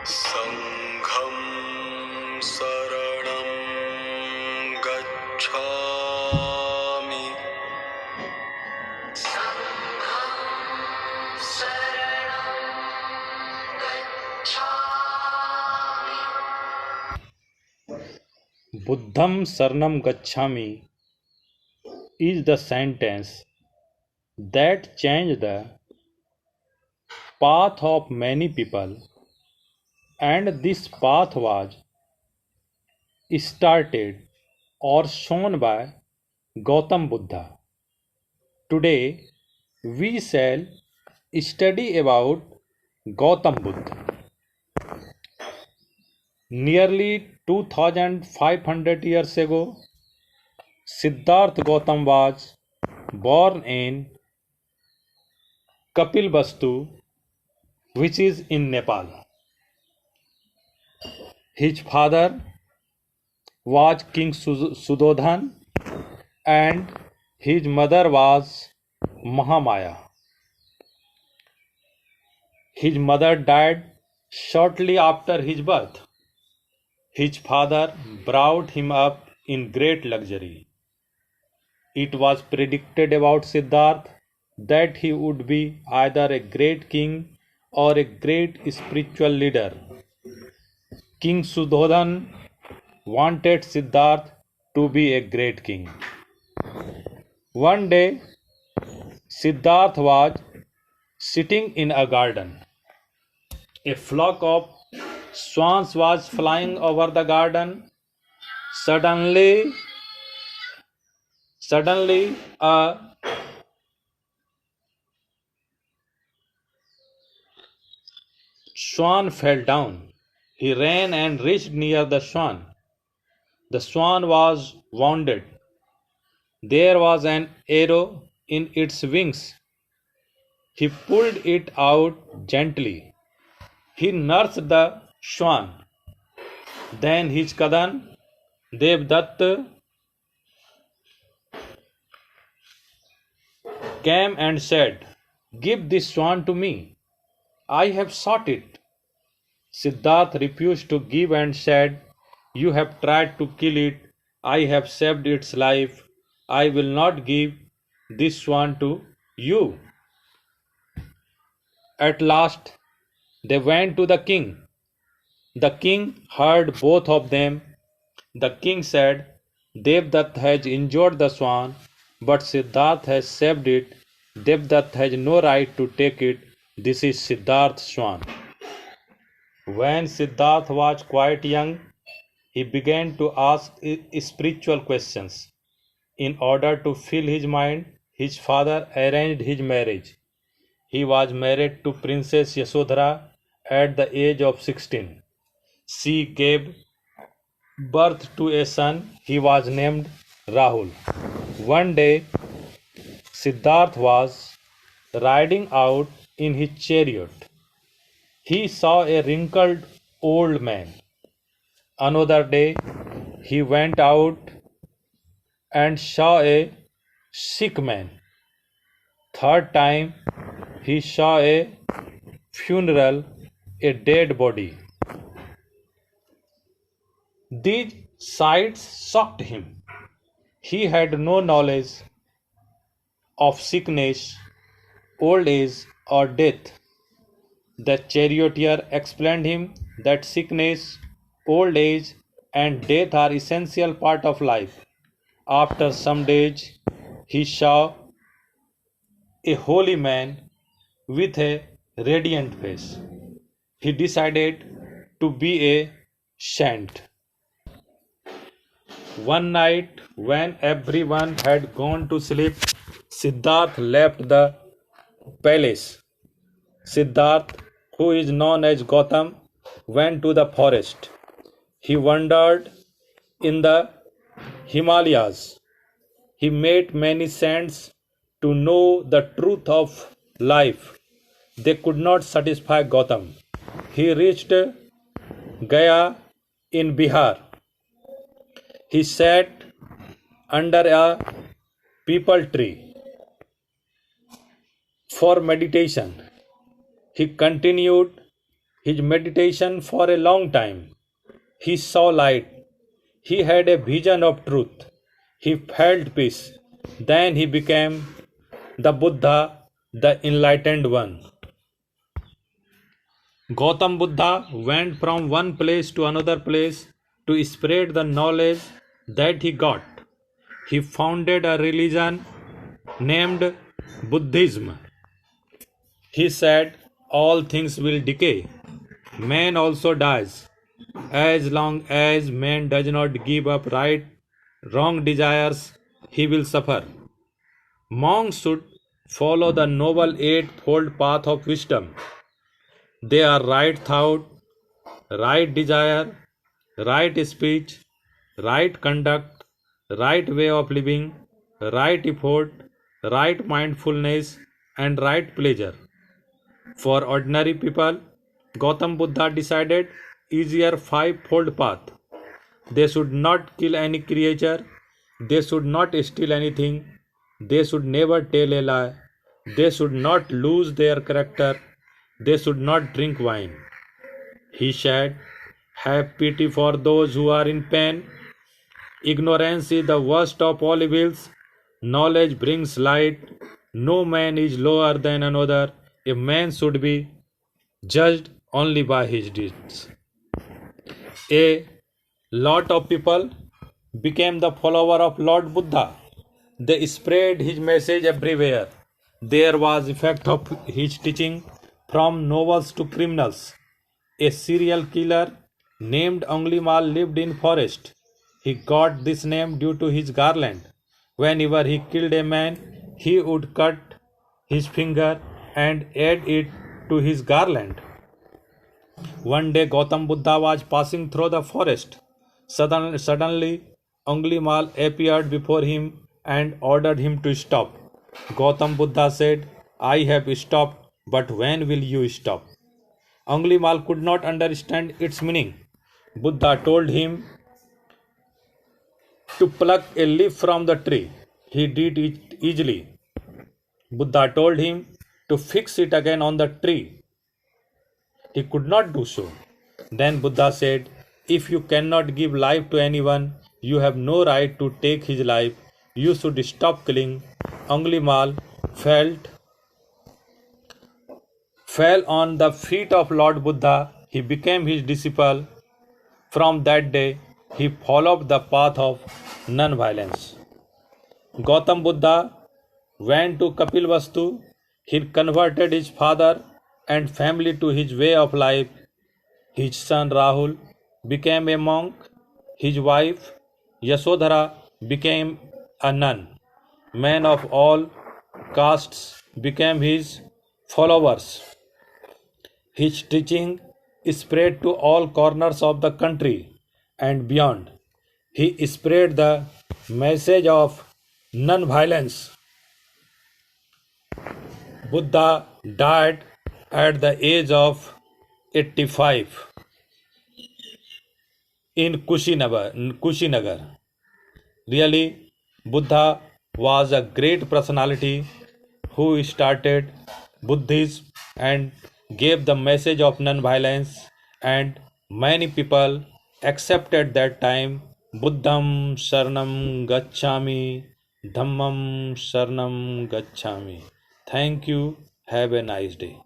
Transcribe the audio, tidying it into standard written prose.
संघं शरणं गच्छामि। संघं शरणं गच्छामि। Buddham Saranam Gacchami is the sentence that changed the path of many people, and this path was started or shown by Gautam Buddha. Today we shall study about Gautam Buddha. Nearly 2500 years ago, Siddhartha Gautam was born in Kapilvastu, which is in Nepal. His father was King Sudodhan and his mother was Mahamaya. His mother died shortly after his birth. His father brought him up in great luxury. It was predicted about Siddhartha that he would be either a great king or a great spiritual leader. King Sudodhan wanted Siddhartha to be a great king. One day, Siddhartha was sitting in a garden. A flock of swans was flying over the garden. Suddenly, a swan fell down. He ran and reached near the swan. The swan was wounded. There was an arrow in its wings. He pulled it out gently. He nursed the swan. Then his cousin Devdatta came and said, "Give this swan to me. I have shot it." Siddhartha refused to give and said, "You have tried to kill it. I have saved its life. I will not give this swan to you." At last, they went to the king. The king heard both of them. The king said, "Devdatta has injured the swan, but Siddhartha has saved it. Devdatta has no right to take it. This is Siddhartha's swan." When Siddhartha was quite young, he began to ask spiritual questions. In order to fill his mind, his father arranged his marriage. He was married to Princess Yasodhara at the age of 16. She gave birth to a son. He was named Rahul. One day, Siddhartha was riding out in his chariot. He saw a wrinkled old man. Another day, he went out and saw a sick man. Third time, he saw a funeral, a dead body. These sights shocked him. He had no knowledge of sickness, old age, or death. The charioteer explained him that sickness, old age, and death are essential part of life. After some days, he saw a holy man with a radiant face. He decided to be a saint. One night, when everyone had gone to sleep, Siddhartha left the palace. Siddhartha, who is known as Gautam, went to the forest. He wandered in the Himalayas. He met many saints to know the truth of life. They could not satisfy Gautam. He reached Gaya in Bihar. He sat under a peepal tree for meditation. He continued his meditation for a long time. He saw light. He had a vision of truth. He felt peace. Then he became the Buddha, the enlightened one. Gautam Buddha went from one place to another place to spread the knowledge that he got. He founded a religion named Buddhism. He said, all things will decay. Man also dies. As long as man does not give up wrong desires, he will suffer. Monks should follow the noble eightfold path of wisdom. They are right thought, right desire, right speech, right conduct, right way of living, right effort, right mindfulness, and right pleasure. For ordinary people, Gautam Buddha decided easier five-fold path. They should not kill any creature. They should not steal anything. They should never tell a lie. They should not lose their character. They should not drink wine. He said, have pity for those who are in pain. Ignorance is the worst of all evils. Knowledge brings light. No man is lower than another. A man should be judged only by his deeds. A lot of people became the follower of Lord Buddha. They spread his message everywhere. There was effect of his teaching from nobles to criminals. A serial killer named Anglimal lived in forest. He got this name due to his garland. Whenever he killed a man, he would cut his finger and add it to his garland. One day Gautam Buddha was passing through the forest. Suddenly, Anglimal appeared before him and ordered him to stop. Gautam Buddha said, I have stopped, but when will you stop? Anglimal could not understand its meaning. Buddha told him to pluck a leaf from the tree. He did it easily. Buddha told him to fix it again on the tree. He could not do so. Then Buddha said, if you cannot give life to anyone, you have no right to take his life. You should stop killing. Anglimal fell on the feet of Lord Buddha. He became his disciple. From that day, he followed the path of non-violence. Gautam Buddha went to Kapilvastu. He converted his father and family to his way of life. His son Rahul became a monk. His wife Yasodhara became a nun. Men of all castes became his followers. His teaching spread to all corners of the country and beyond. He spread the message of non-violence. Buddha died at the age of 85 in Kushinagar. Really, Buddha was a great personality who started Buddhism and gave the message of non-violence, and many people accepted that time Buddham Sharanam Gacchami, Dhammam Sharanam Gacchami. Thank you. Have a nice day.